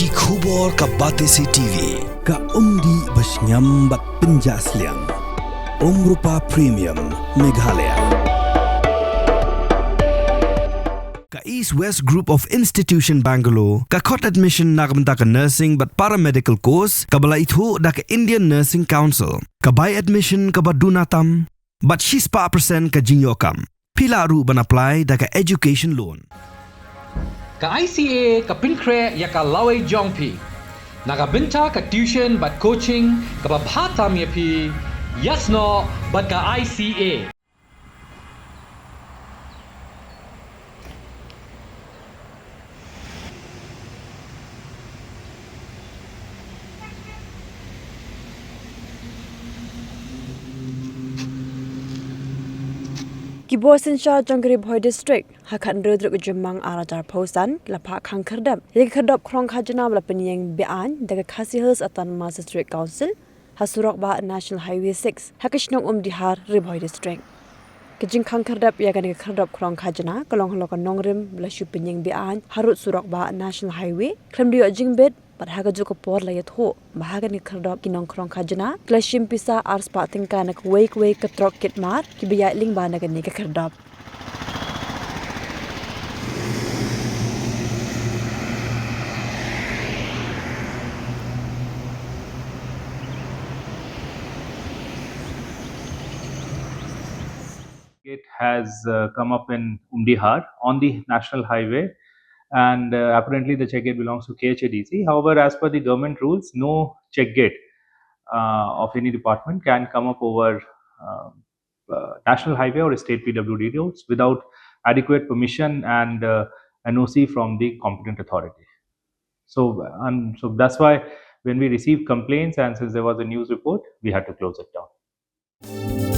Ki khubor ka Batesi TV. Ka umdi basnyam bat penjaslian. Rupa Premium Meghalaya. Ka East West Group of Institution Bangalore, ka khot admission nagamta ka nursing but paramedical course, ka bala ithu da ka Indian Nursing Council, ka buy admission ka badunatam, but she's pa percent ka jinyokam. Pila ru ban apply da ka education loan. Ka ICA ka pinkre ya ka laway jongpi. Nagabinta ka tuition but coaching ka babhatam ya pi. Yes no but ka ICA. Kibosin Shah Ribhoi district hakan rudruk jemang arajar pausan lapa Khang Khyrdop Khyrdop Khrong Khajna lapan Ïeng Biang daga Khasihus atan Mas District Council hasurok ba National Highway 6 hakishnong dihar Ribhoi district Kajing Khang Khyrdop ya gan Khyrdop Khrong Khajna kalong halokan nongrim blashu Ïeng Biang harut surok ba National Highway klemdio jingbet but haga juko por layat ho bahaga ni Khyrdop kinong Khrong Khajna klashim pisa ars pa tingka nak wake katrok kitmar kibiya ling ba nagan ni Khyrdop It has come up in Umdihar on the national highway, and apparently the check gate belongs to KHADC. However, as per the government rules, no check gate of any department can come up over national highway or state PWD roads without adequate permission and NOC from the competent authority. So that's why when we received complaints and since there was a news report, we had to close it down.